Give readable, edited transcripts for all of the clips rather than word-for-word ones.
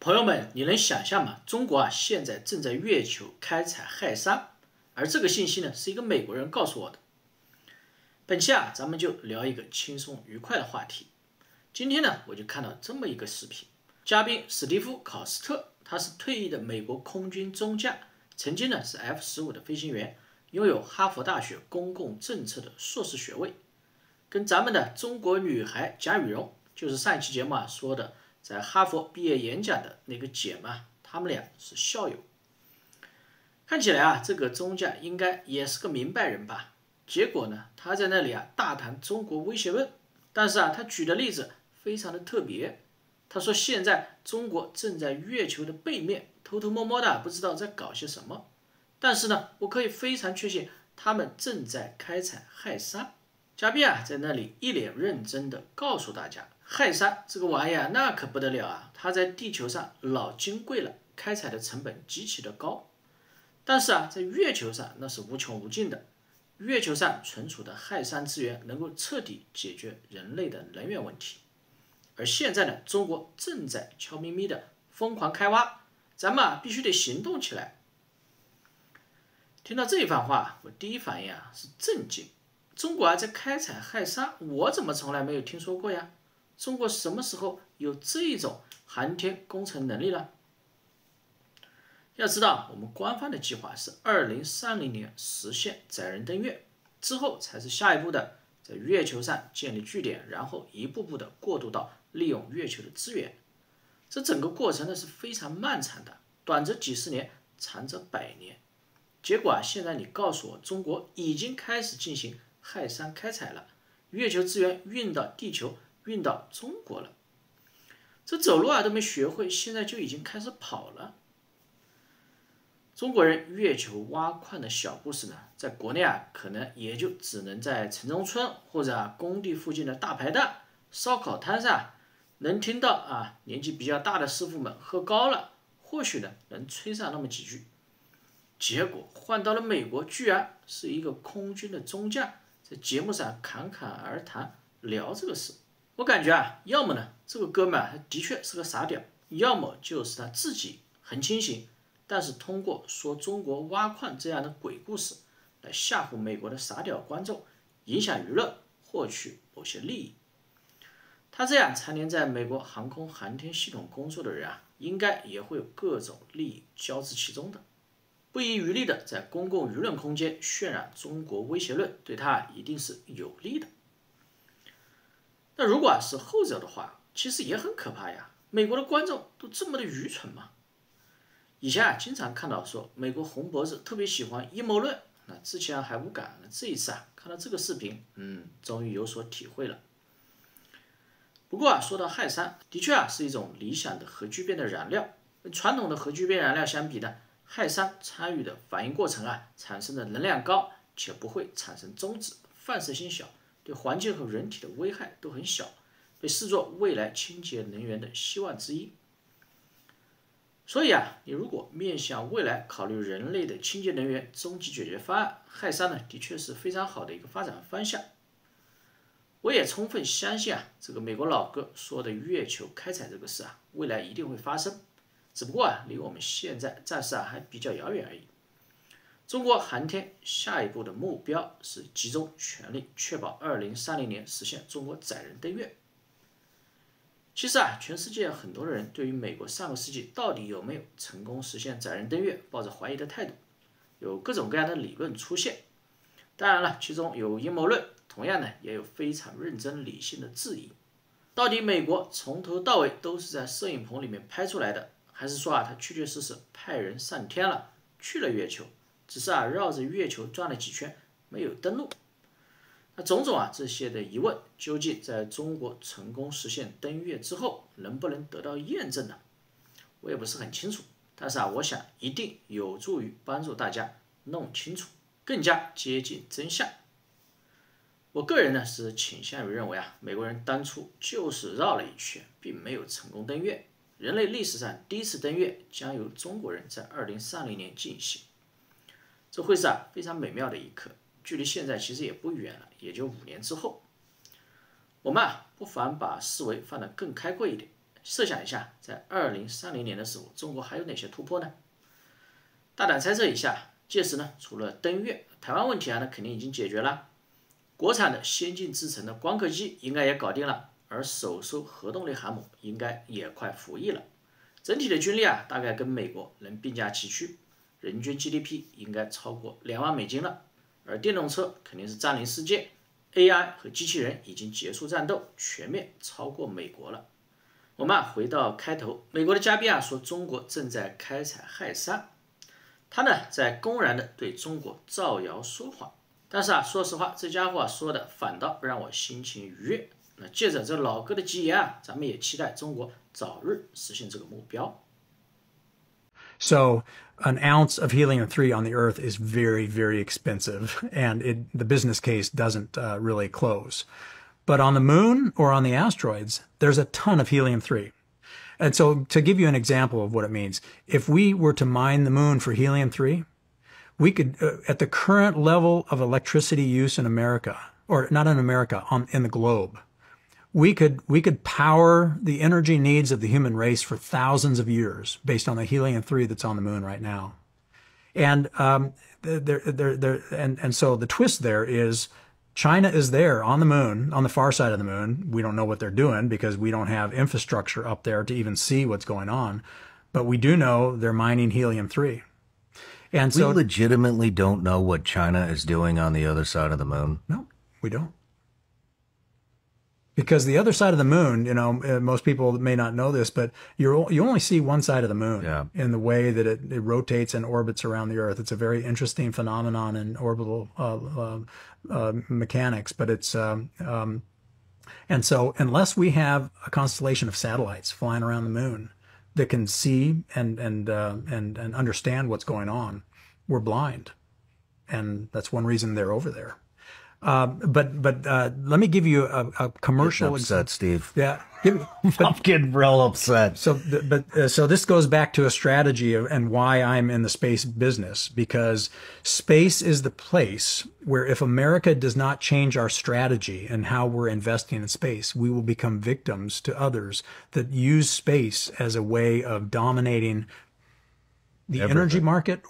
朋友们，你能想象吗？中国现在正在月球开采氦3，而这个信息呢是一个美国人告诉我的。本期咱们就聊一个轻松愉快的话题。今天呢，我就看到这么一个视频，嘉宾史蒂夫·考斯特，他是退役的美国空军中将，曾经呢是 F-15的飞行员，拥有哈佛大学公共政策的硕士学位，跟咱们的中国女孩贾雨蓉，就是上一期节目说的在哈佛毕业演讲的那个姐嘛，他们俩是校友。看起来这个中将应该也是个明白人吧？结果呢，他在那里大谈中国威胁论，但是他举的例子非常的特别。他说现在中国正在月球的背面偷偷摸摸的，不知道在搞些什么。但是呢，我可以非常确信，他们正在开采氦3。嘉宾在那里一脸认真的告诉大家，氦3这个玩意那可不得了它在地球上老金贵了，开采的成本极其的高。但是在月球上那是无穷无尽的，月球上存储的氦3资源能够彻底解决人类的能源问题。而现在呢，中国正在悄咪咪的疯狂开挖，咱们必须得行动起来。听到这一番话，我第一反应是震惊。中国在开采氦3，我怎么从来没有听说过呀？中国什么时候有这种航天工程能力了？要知道，我们官方的计划是2030年实现载人登月，之后才是下一步的在月球上建立据点，然后一步步的过渡到利用月球的资源。这整个过程呢是非常漫长的，短则几十年，长则100年。结果现在你告诉我，中国已经开始进行氦3开采了，月球资源运到地球，运到中国了。这走路都没学会，现在就已经开始跑了。中国人月球挖矿的小故事呢，在国内可能也就只能在城中村或者工地附近的大排档、烧烤摊上能听到年纪比较大的师傅们喝高了，或许呢能吹上那么几句。结果换到了美国，居然是一个空军的中将在节目上侃侃而谈聊这个事。我感觉要么呢这个哥们他的确是个傻屌，要么就是他自己很清醒，但是通过说中国挖矿这样的鬼故事来吓唬美国的傻屌观众，影响舆论，获取某些利益。他这样常年在美国航空航天系统工作的人应该也会有各种利益交织其中的。不遗余力的在公共舆论空间渲染中国威胁论，对他一定是有利的。那如果是后者的话，其实也很可怕呀。美国的观众都这么的愚蠢吗？以前经常看到说美国红脖子特别喜欢阴谋论，那之前还无感，这一次看到这个视频，终于有所体会了。不过说到氦3，的确是一种理想的核聚变的燃料，跟传统的核聚变燃料相比呢，氦3参与的反应过程产生的能量高，且不会产生中子，放射性小，对环境和人体的危害都很小，被视作未来清洁能源的希望之一。所以你如果面向未来考虑人类的清洁能源终极解决方案，氦3呢的确是非常好的一个发展方向。我也充分相信这个美国老哥说的月球开采这个事未来一定会发生，只不过离我们现在暂时还比较遥远而已。中国航天下一步的目标是集中全力确保2030年实现中国载人登月。其实全世界很多人对于美国上个世纪到底有没有成功实现载人登月抱着怀疑的态度，有各种各样的理论出现。当然了，其中有阴谋论，同样呢也有非常认真理性的质疑。到底美国从头到尾都是在摄影棚里面拍出来的，还是说它确确实实派人上天了，去了月球，只是绕着月球转了几圈，没有登陆？那种种这些的疑问，究竟在中国成功实现登月之后，能不能得到验证呢？我也不是很清楚，但是我想一定有助于帮助大家弄清楚，更加接近真相。我个人呢是倾向于认为美国人当初就是绕了一圈，并没有成功登月。人类历史上第一次登月将由中国人在2030年进行，这会是非常美妙的一刻。距离现在其实也不远了，也就5年之后。我们不妨把思维放得更开阔一点，设想一下，在2030年的时候，中国还有哪些突破呢？大胆猜测一下，届时呢，除了登月，台湾问题啊，那肯定已经解决了，国产的先进制成的光刻机应该也搞定了，而首艘核动力航母应该也快服役了。整体的军力啊，大概跟美国能并驾齐驱，人均 GDP 应该超过2万美金了。而电动车肯定是占领世界 ，AI 和机器人已经结束战斗，全面超过美国了。我们回到开头，美国的嘉宾啊说中国正在开采氦3，他呢在公然的对中国造谣说谎。但是啊，说实话，这家伙说的反倒让我心情愉悦。那借着这老哥的吉言啊，咱们也期待中国早日实现这个目标。So an ounce of helium-3 on the Earth is very, very expensive, and the business case doesn't really close. But on the moon or on the asteroids, there's a ton of helium-3. And so to give you an example of what it means, if we were to mine the moon for helium-3, we could, at the current level of electricity use in America, or not in America, in the globe, we could power the energy needs of the human race for thousands of years based on the helium-3 that's on the moon right now. And so the twist there is China is there on the moon, on the far side of the moon. We don't know what they're doing because we don't have infrastructure up there to even see what's going on. But we do know they're mining helium-3. And so we legitimately don't know what China is doing on the other side of the moon. No, we don't. Because the other side of the moon, you know, most people may not know this, but you only see one side of the moon in the way that it rotates and orbits around the Earth. It's a very interesting phenomenon in orbital mechanics. But it's and so unless we have a constellation of satellites flying around the moon that can see and understand what's going on, we're blind, and that's one reason they're over there. But let me give you a commercial. Getting upset, Steve. Yeah, I'm getting real upset. So this goes back to a strategy and why I'm in the space business, because space is the place where if America does not change our strategy and how we're investing in space, we will become victims to others that use space as a way of dominating the energy market,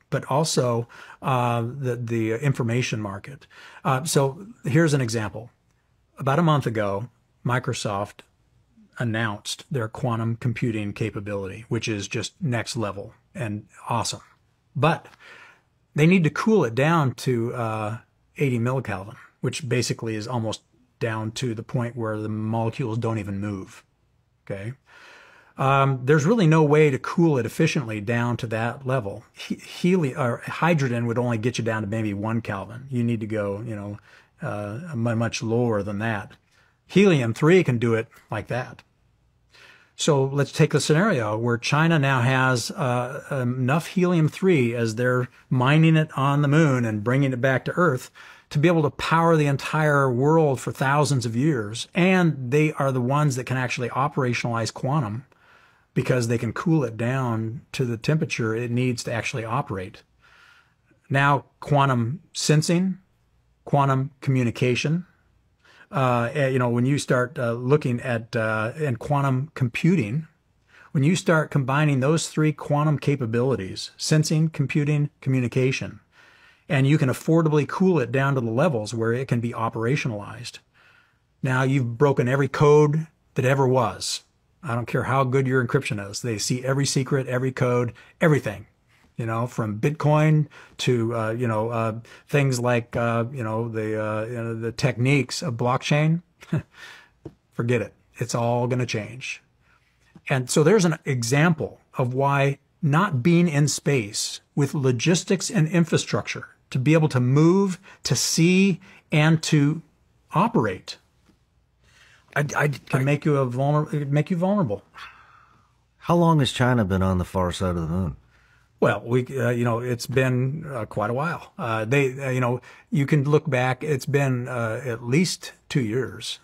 but also the information market. So here's an example. About a month ago, Microsoft announced their quantum computing capability, which is just next level and awesome. But they need to cool it down to 80 millikelvin, which basically is almost down to the point where the molecules don't even move. Okay. There's really no way to cool it efficiently down to that level. Hydrogen would only get you down to maybe 1 Kelvin. You need to go, you know, much lower than that. Helium-3 can do it like that. So let's take a scenario where China now has enough helium-3 as they're mining it on the moon and bringing it back to Earth to be able to power the entire world for thousands of years. And they are the ones that can actually operationalize quantum, because they can cool it down to the temperature it needs to actually operate. Now, quantum sensing, quantum communication, you know, when you start looking at and quantum computing, when you start combining those three quantum capabilities, sensing, computing, communication, and you can affordably cool it down to the levels where it can be operationalized. Now you've broken every code that ever was. I don't care how good your encryption is. They see every secret, every code, everything, you know, from Bitcoin to, you know, things like, you know, the techniques of blockchain. Forget it. It's all going to change. And so there's an example of why not being in space with logistics and infrastructure to be able to move, to see, and to operate can make you vulnerable. How long has China been on the far side of the moon? Well, you know, it's been quite a while. You know, you can look back. It's been at least 2 years.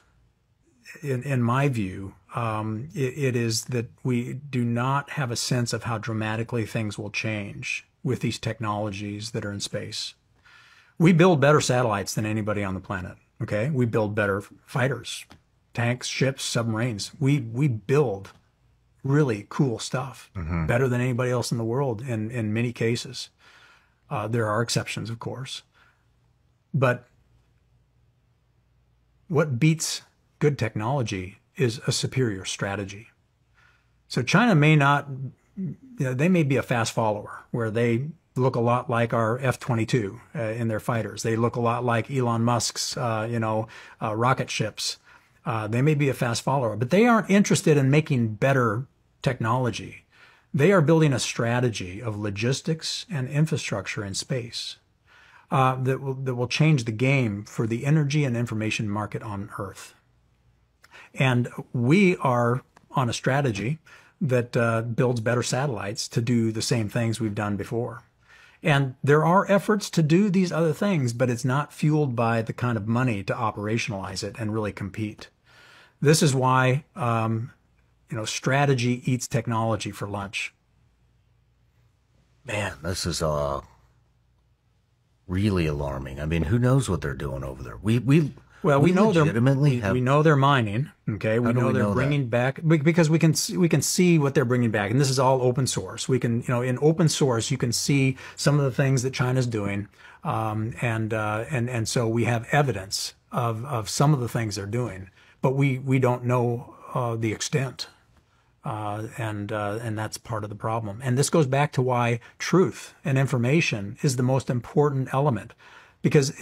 In my view, it is that we do not have a sense of how dramatically things will change with these technologies that are in space. We build better satellites than anybody on the planet. Okay, we build better fighters tanks, ships, submarines. We build really cool stuff, better than anybody else in the world in many cases. There are exceptions, of course. But what beats good technology is a superior strategy. So China may not, they may be a fast follower where they look a lot like our F-22 in their fighters. They look a lot like Elon Musk's, rocket ships. They may be a fast follower, but they aren't interested in making better technology. They are building a strategy of logistics and infrastructure in space that will change the game for the energy and information market on Earth. And we are on a strategy that builds better satellites to do the same things we've done before. And there are efforts to do these other things, but it's not fueled by the kind of money to operationalize it and really compete. This is why, strategy eats technology for lunch. Man, this is really alarming. I mean, who knows what they're doing over there? We know we know they're mining. Okay, we know they're bringing back because we can see what they're bringing back, and this is all open source. We can, in open source, you can see some of the things that China's doing, and so we have evidence of some of the things they're doing, but we don't know the extent, and that's part of the problem. And this goes back to why truth and information is the most important element. Because,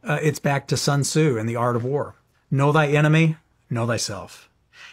it's back to Sun Tzu and the art of war. Know thy enemy, know thyself.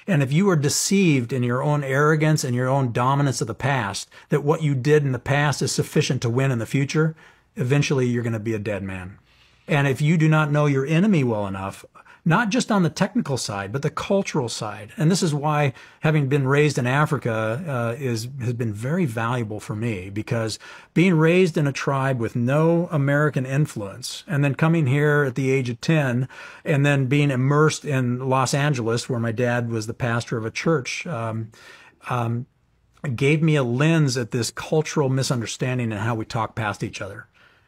And if you are deceived in your own arrogance and your own dominance of the past, that what you did in the past is sufficient to win in the future, eventually you're going to be a dead man. And if you do not know your enemy well enough, not just on the technical side, but the cultural side. And this is why having been raised in Africa has been very valuable for me, because being raised in a tribe with no American influence and then coming here at the age of 10 and then being immersed in Los Angeles, where my dad was the pastor of a church, gave me a lens at this cultural misunderstanding and how we talk past each other.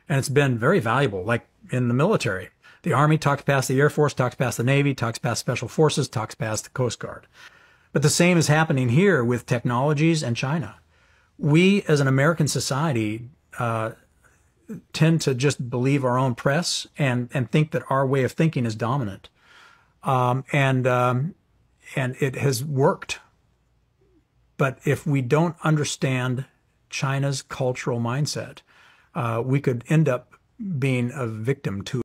And it's been very valuable, like in the military. The Army talks past the Air Force, talks past the Navy, talks past Special Forces, talks past the Coast Guard. But the same is happening here with technologies and China. We, as an American society, tend to just believe our own press and think that our way of thinking is dominant. And it has worked. But if we don't understand China's cultural mindset, we could end up being a victim to